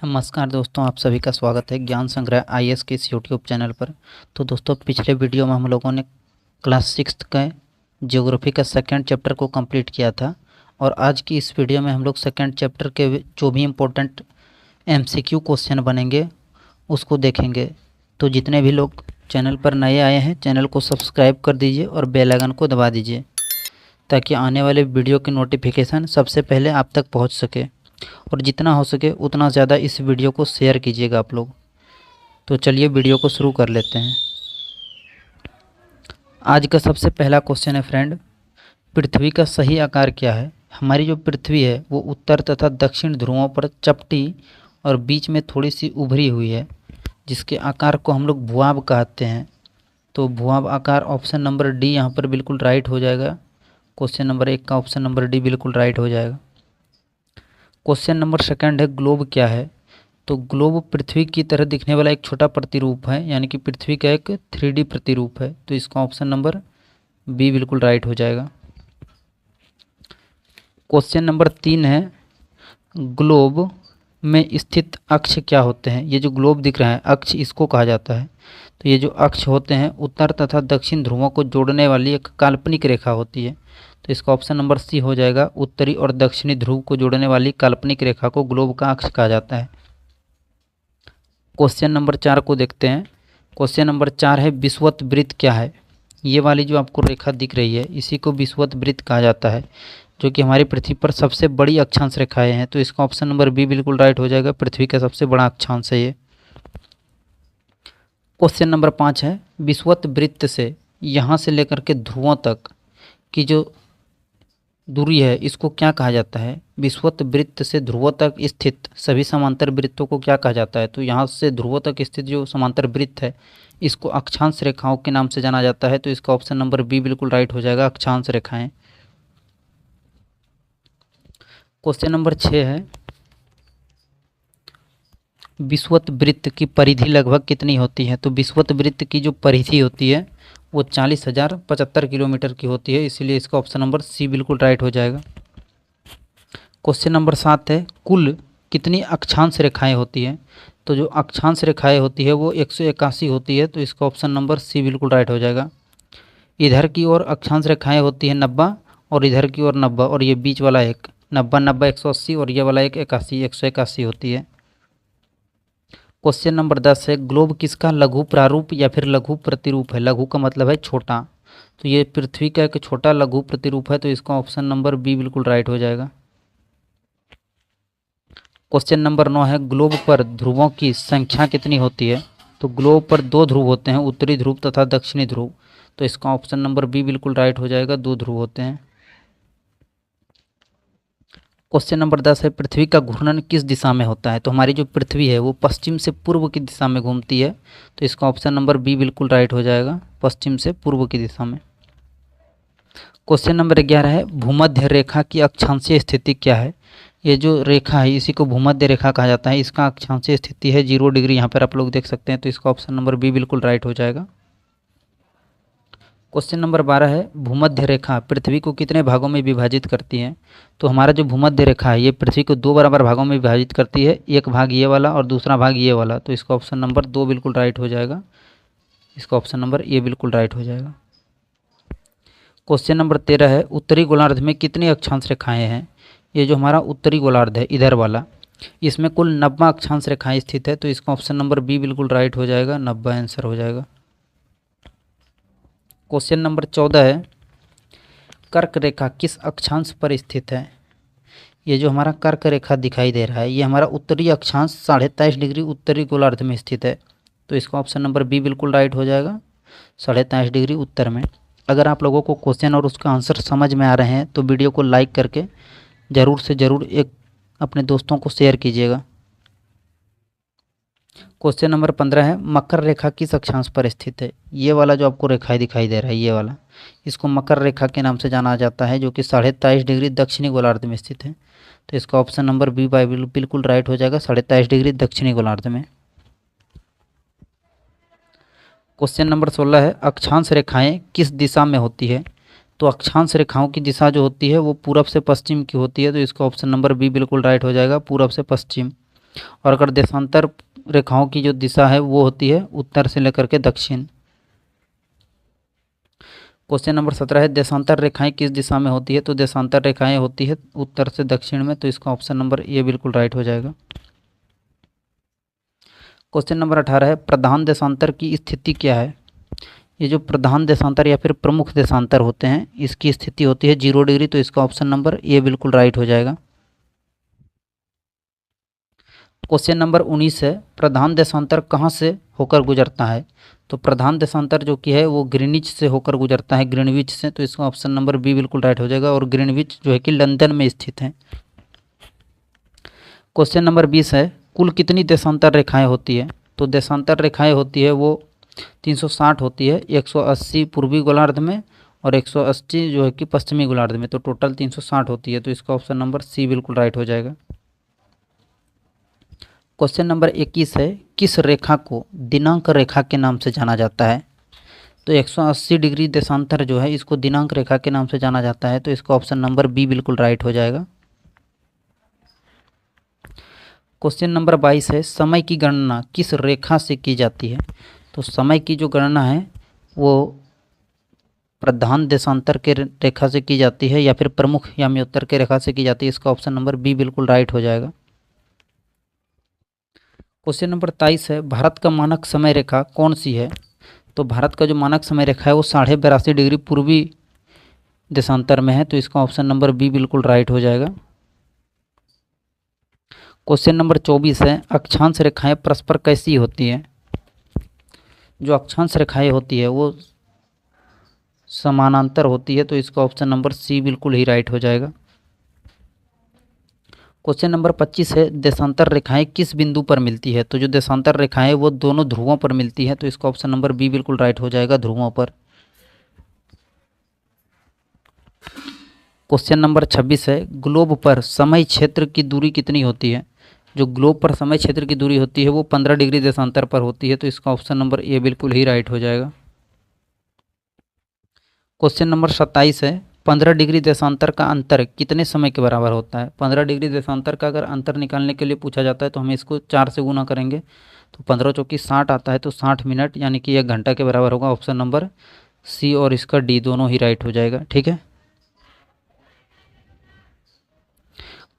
नमस्कार दोस्तों, आप सभी का स्वागत है ज्ञान संग्रह आईएएस के इस यूट्यूब चैनल पर। तो दोस्तों, पिछले वीडियो में हम लोगों ने क्लास 6 का ज्योग्राफी का सेकंड चैप्टर को कंप्लीट किया था और आज की इस वीडियो में हम लोग सेकंड चैप्टर के जो भी इम्पोर्टेंट एमसीक्यू क्वेश्चन बनेंगे उसको देखेंगे। तो जितने भी लोग चैनल पर नए आए हैं, चैनल को सब्सक्राइब कर दीजिए और बेल आइकन को दबा दीजिए ताकि आने वाले वीडियो की नोटिफिकेशन सबसे पहले आप तक पहुँच सके। और जितना हो सके उतना ज़्यादा इस वीडियो को शेयर कीजिएगा आप लोग। तो चलिए वीडियो को शुरू कर लेते हैं। आज का सबसे पहला क्वेश्चन है फ्रेंड, पृथ्वी का सही आकार क्या है। हमारी जो पृथ्वी है वो उत्तर तथा दक्षिण ध्रुवों पर चपटी और बीच में थोड़ी सी उभरी हुई है, जिसके आकार को हम लोग भूभाग कहते हैं। तो भूभाग आकार ऑप्शन नंबर डी यहाँ पर बिल्कुल राइट हो जाएगा। क्वेश्चन नंबर 1 का ऑप्शन नंबर डी बिल्कुल राइट हो जाएगा। क्वेश्चन नंबर सेकंड है, ग्लोब क्या है। तो ग्लोब पृथ्वी की तरह दिखने वाला एक छोटा प्रतिरूप है, यानी कि पृथ्वी का एक 3D प्रतिरूप है। तो इसका ऑप्शन नंबर बी बिल्कुल राइट हो जाएगा। क्वेश्चन नंबर 3 है, ग्लोब में स्थित अक्ष क्या होते हैं। ये जो ग्लोब दिख रहा है अक्ष इसको कहा जाता है। तो ये जो अक्ष होते हैं उत्तर तथा दक्षिण ध्रुवों को जोड़ने वाली एक काल्पनिक रेखा होती है। तो इसका ऑप्शन नंबर सी हो जाएगा। उत्तरी और दक्षिणी ध्रुव को जोड़ने वाली काल्पनिक रेखा को ग्लोब का अक्ष कहा जाता है। क्वेश्चन नंबर 4 को देखते हैं। क्वेश्चन नंबर 4 है, विषुवत वृत्त क्या है। ये वाली जो आपको रेखा दिख रही है इसी को विषुवत वृत्त कहा जाता है, जो कि हमारी पृथ्वी पर सबसे बड़ी अक्षांश रेखाएं हैं। तो इसका ऑप्शन नंबर बी बिल्कुल राइट हो जाएगा। पृथ्वी का सबसे बड़ा अक्षांश है ये। क्वेश्चन नंबर 5 है, विषुवत वृत्त से यहाँ से लेकर के ध्रुवों तक की जो दूरी है इसको क्या कहा जाता है। विषुवत वृत्त से ध्रुवों तक स्थित सभी समांतर वृत्तों को क्या कहा जाता है। तो यहाँ से ध्रुवों तक स्थित जो समांतर वृत्त है इसको अक्षांश रेखाओं के नाम से जाना जाता है। तो इसका ऑप्शन नंबर बी बिल्कुल राइट हो जाएगा, अक्षांश रेखाएं। क्वेश्चन नंबर 6 है, विषुवत वृत्त की परिधि लगभग कितनी होती है। तो विषुवत वृत्त की जो परिधि होती है वो 40,075 किलोमीटर की होती है, इसीलिए इसका ऑप्शन नंबर सी बिल्कुल राइट हो जाएगा। क्वेश्चन नंबर 7 है, कुल कितनी अक्षांश रेखाएं होती हैं। तो जो अक्षांश रेखाएं होती है वो 181 होती है। तो इसका ऑप्शन नंबर सी बिल्कुल राइट हो जाएगा। इधर की ओर अक्षांश रेखाएं होती हैं 90 और इधर की ओर 90 और ये बीच वाला एक 90 90 180 और ये वाला एक 81 181 होती है। क्वेश्चन नंबर 10 है, ग्लोब किसका लघु प्रारूप या फिर लघु प्रतिरूप है। लघु का मतलब है छोटा, तो ये पृथ्वी का एक छोटा लघु प्रतिरूप है। तो इसका ऑप्शन नंबर बी बिल्कुल राइट हो जाएगा। क्वेश्चन नंबर 9 है, ग्लोब पर ध्रुवों की संख्या कितनी होती है। तो ग्लोब पर 2 ध्रुव होते हैं, उत्तरी ध्रुव तथा दक्षिणी ध्रुव। तो इसका ऑप्शन नंबर बी बिल्कुल राइट हो जाएगा, 2 ध्रुव होते हैं। क्वेश्चन नंबर 10 है, पृथ्वी का घूर्णन किस दिशा में होता है। तो हमारी जो पृथ्वी है वो पश्चिम से पूर्व की दिशा में घूमती है। तो इसका ऑप्शन नंबर बी बिल्कुल राइट हो जाएगा, पश्चिम से पूर्व की दिशा में। क्वेश्चन नंबर 11 है, भूमध्य रेखा की अक्षांशीय स्थिति क्या है। ये जो रेखा है इसी को भूमध्य रेखा कहा जाता है। इसका अक्षांशीय स्थिति है 0 डिग्री, यहाँ पर आप लोग देख सकते हैं। तो इसका ऑप्शन नंबर बी बिल्कुल राइट हो जाएगा। क्वेश्चन नंबर 12 है, भूमध्य रेखा पृथ्वी को कितने भागों में विभाजित करती है। तो हमारा जो भूमध्य रेखा है ये पृथ्वी को 2 बराबर भागों में विभाजित करती है, एक भाग ये वाला और दूसरा भाग ये वाला। तो इसका ऑप्शन नंबर 2 बिल्कुल राइट हो जाएगा। इसका ऑप्शन नंबर ए बिल्कुल राइट हो जाएगा। क्वेश्चन नंबर 13 है, उत्तरी गोलार्ध में कितनी अक्षांश रेखाएं हैं। ये जो हमारा उत्तरी गोलार्ध है इधर वाला, इसमें कुल 90 अक्षांश रेखाएं स्थित है। तो इसका ऑप्शन नंबर बी बिल्कुल राइट हो जाएगा, 90 आंसर हो जाएगा। क्वेश्चन नंबर 14 है, कर्क रेखा किस अक्षांश पर स्थित है। ये जो हमारा कर्क रेखा दिखाई दे रहा है ये हमारा उत्तरी अक्षांश 23.5 डिग्री उत्तरी गोलार्ध में स्थित है। तो इसका ऑप्शन नंबर बी बिल्कुल राइट हो जाएगा, 23.5 डिग्री उत्तर में। अगर आप लोगों को क्वेश्चन और उसका आंसर समझ में आ रहे हैं तो वीडियो को लाइक करके ज़रूर से ज़रूर एक अपने दोस्तों को शेयर कीजिएगा। क्वेश्चन नंबर 15 है, मकर रेखा किस अक्षांश पर स्थित है। ये वाला जो आपको रेखा दिखाई दे रहा है ये वाला, इसको मकर रेखा के नाम से जाना जाता है, जो कि 23.5 डिग्री दक्षिणी गोलार्ध में स्थित है। तो इसका ऑप्शन नंबर बी बिल्कुल राइट हो जाएगा, 23.5 डिग्री दक्षिणी गोलार्ध में। क्वेश्चन नंबर 16 है, अक्षांश रेखाएं किस दिशा में होती है। तो अक्षांश रेखाओं की दिशा जो होती है वो पूरब से पश्चिम की होती है। तो इसका ऑप्शन नंबर बी बिल्कुल राइट हो जाएगा, पूरब से पश्चिम। और अगर देशांतर रेखाओं की जो दिशा है वो होती है उत्तर से लेकर के दक्षिण। क्वेश्चन नंबर 17 है देशांतर रेखाएं किस दिशा में होती है? तो देशांतर रेखाएं होती है उत्तर से दक्षिण में, तो इसका ऑप्शन नंबर ए बिल्कुल राइट हो जाएगा। क्वेश्चन नंबर 18 है प्रधान देशांतर की स्थिति क्या है? ये जो प्रधान देशांतर या फिर प्रमुख देशांतर होते हैं इसकी स्थिति होती है 0 डिग्री, तो इसका ऑप्शन नंबर ए बिल्कुल राइट हो जाएगा। क्वेश्चन नंबर 19 है प्रधान देशांतर कहाँ से होकर गुजरता है? तो प्रधान देशांतर जो कि है वो ग्रीनिच से होकर गुजरता है, ग्रीनविच से, तो इसका ऑप्शन नंबर बी बिल्कुल राइट हो जाएगा। और ग्रीनविच जो है कि लंदन में स्थित है। क्वेश्चन नंबर 20 है कुल कितनी देशांतर रेखाएं होती है? तो देशांतर रेखाएं होती है वो 360 होती है, 180 पूर्वी गोलार्ध में और 180 जो है कि पश्चिमी गोलार्ध में, तो टोटल 360 होती है, तो इसका ऑप्शन नंबर सी बिल्कुल राइट हो जाएगा। क्वेश्चन नंबर 21 है किस रेखा को दिनांक रेखा के नाम से जाना जाता है? तो 180 डिग्री देशांतर जो है इसको दिनांक रेखा के नाम से जाना जाता है, तो इसका ऑप्शन नंबर बी बिल्कुल राइट हो जाएगा। क्वेश्चन नंबर 22 है समय की गणना किस रेखा से की जाती है? तो समय की जो गणना है वो प्रधान देशांतर के रेखा से की जाती है या फिर प्रमुख याम्योत्तर के रेखा से की जाती है, इसका ऑप्शन नंबर बी बिल्कुल राइट हो जाएगा। क्वेश्चन नंबर 23 है भारत का मानक समय रेखा कौन सी है? तो भारत का जो मानक समय रेखा है वो 82.5 डिग्री पूर्वी देशांतर में है, तो इसका ऑप्शन नंबर बी बिल्कुल राइट हो जाएगा। क्वेश्चन नंबर 24 है अक्षांश रेखाएं परस्पर कैसी होती हैं? जो अक्षांश रेखाएं होती है वो समानांतर होती है, तो इसका ऑप्शन नंबर सी बिल्कुल ही राइट हो जाएगा। क्वेश्चन नंबर 25 है देशांतर रेखाएं किस बिंदु पर मिलती है? तो जो देशांतर रेखाएं वो दोनों ध्रुवों पर मिलती है, तो इसका ऑप्शन नंबर बी बिल्कुल राइट हो जाएगा, ध्रुवों पर। क्वेश्चन नंबर 26 है ग्लोब पर समय क्षेत्र की दूरी कितनी होती है? जो ग्लोब पर समय क्षेत्र की दूरी होती है वो 15 डिग्री देशांतर पर होती है, तो इसका ऑप्शन नंबर ए बिल्कुल ही राइट हो जाएगा। क्वेश्चन नंबर 27 है 15 डिग्री देशांतर का अंतर कितने समय के बराबर होता है? 15 डिग्री देशांतर का अगर अंतर निकालने के लिए पूछा जाता है तो हम इसको 4 से गुना करेंगे, तो 15 चौकी 60 आता है, तो 60 मिनट यानी कि 1 घंटा के बराबर होगा। ऑप्शन नंबर सी और इसका डी दोनों ही राइट हो जाएगा। ठीक है।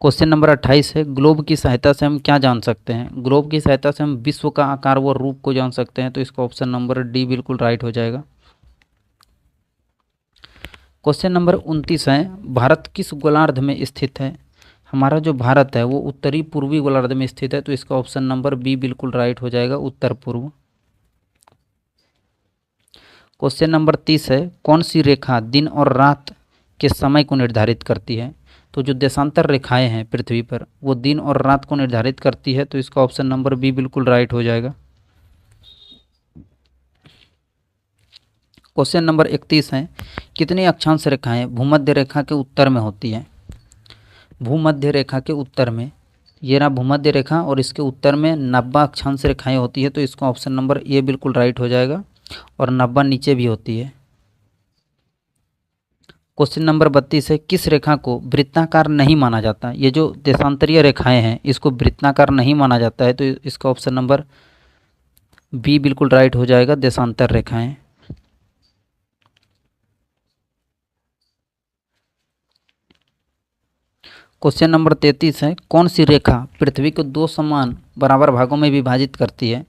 क्वेश्चन नंबर 28 है ग्लोब की सहायता से हम क्या जान सकते हैं? ग्लोब की सहायता से हम विश्व का आकार व रूप को जान सकते हैं, तो इसका ऑप्शन नंबर डी बिल्कुल राइट हो जाएगा। क्वेश्चन नंबर 29 है भारत किस गोलार्ध में स्थित है? हमारा जो भारत है वो उत्तरी पूर्वी गोलार्ध में स्थित है, तो इसका ऑप्शन नंबर बी बिल्कुल राइट हो जाएगा, उत्तर पूर्व। क्वेश्चन नंबर 30 है कौन सी रेखा दिन और रात के समय को निर्धारित करती है? तो जो देशांतर रेखाएं हैं पृथ्वी पर वो दिन और रात को निर्धारित करती है, तो इसका ऑप्शन नंबर बी बिल्कुल राइट हो जाएगा। क्वेश्चन नंबर 31 है कितनी अक्षांश रेखाएं भूमध्य रेखा के उत्तर में होती हैं? भूमध्य रेखा के उत्तर में, ये रहा भूमध्य रेखा और इसके उत्तर में 90 अक्षांश रेखाएं होती है, तो इसका ऑप्शन नंबर ए बिल्कुल राइट हो जाएगा, और 90 नीचे भी होती है। क्वेश्चन नंबर 32 है किस रेखा को वृत्ताकार नहीं माना जाता? ये जो देशांतरीय रेखाएं हैं इसको वृत्ताकार नहीं माना जाता है, तो इसका ऑप्शन नंबर बी बिल्कुल राइट हो जाएगा, देशांतर रेखाएं। क्वेश्चन नंबर 33 है कौन सी रेखा पृथ्वी को 2 समान बराबर भागों में विभाजित करती है?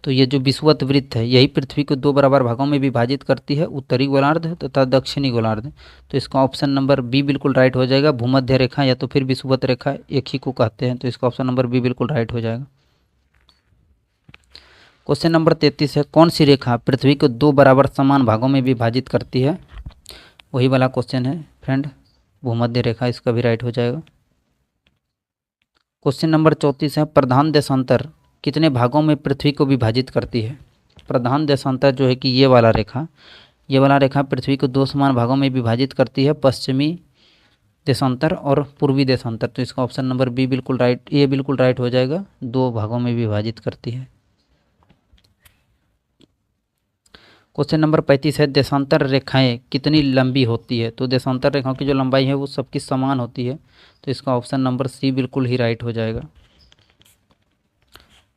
तो ये जो विषुवत वृत्त है यही पृथ्वी को 2 बराबर भागों में विभाजित करती है, उत्तरी गोलार्ध तथा दक्षिणी गोलार्ध, तो इसका ऑप्शन नंबर बी बिल्कुल राइट हो जाएगा। भूमध्य रेखा या तो फिर विषुवत रेखा एक ही को कहते हैं, तो इसका ऑप्शन नंबर बी बिल्कुल राइट हो जाएगा। क्वेश्चन नंबर 33 है कौन सी रेखा पृथ्वी को 2 बराबर समान भागों में विभाजित करती है? वही वाला क्वेश्चन है फ्रेंड, भूमध्य रेखा, इसका भी राइट हो जाएगा। क्वेश्चन नंबर 34 है प्रधान देशांतर कितने भागों में पृथ्वी को विभाजित करती है? प्रधान देशांतर जो है कि ये वाला रेखा पृथ्वी को 2 समान भागों में विभाजित करती है, पश्चिमी देशांतर और पूर्वी देशांतर, तो इसका ऑप्शन नंबर बी बिल्कुल राइट, ए बिल्कुल राइट हो जाएगा, 2 भागों में विभाजित करती है। क्वेश्चन नंबर 35 है देशांतर रेखाएं कितनी लंबी होती है? तो देशांतर रेखाओं की जो लंबाई है वो सबकी समान होती है, तो इसका ऑप्शन नंबर सी बिल्कुल ही राइट हो जाएगा।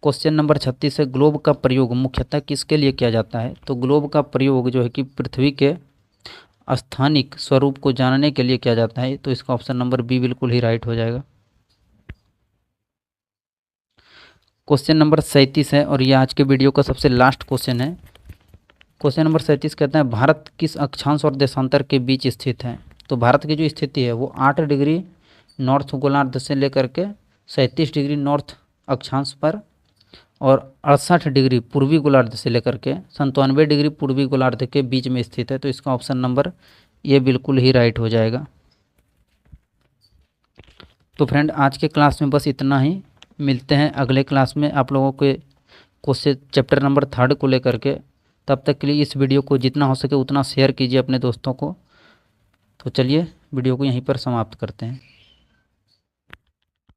क्वेश्चन नंबर 36 है, ग्लोब का प्रयोग मुख्यतः किसके लिए किया जाता है? तो ग्लोब का प्रयोग जो है कि पृथ्वी के स्थानिक स्वरूप को जानने के लिए किया जाता है। तो इसका ऑप्शन नंबर बी बिल्कुल ही राइट हो जाएगा। क्वेश्चन नंबर 37 है और ये आज के वीडियो का सबसे लास्ट क्वेश्चन है। क्वेश्चन नंबर 37 कहता है, भारत किस अक्षांश और देशांतर के बीच स्थित है? तो भारत की जो स्थिति है वो 8 डिग्री नॉर्थ गोलार्ध से लेकर के 37 डिग्री नॉर्थ अक्षांश पर और 68 डिग्री पूर्वी गोलार्ध से लेकर के 97 डिग्री पूर्वी गोलार्ध के बीच में स्थित है। तो इसका ऑप्शन नंबर ये बिल्कुल ही राइट हो जाएगा। तो फ्रेंड, आज के क्लास में बस इतना ही। मिलते हैं अगले क्लास में आप लोगों के क्वेश्चन चैप्टर नंबर 3 को लेकर के। तब तक के लिए इस वीडियो को जितना हो सके उतना शेयर कीजिए अपने दोस्तों को। तो चलिए वीडियो को यहीं पर समाप्त करते हैं।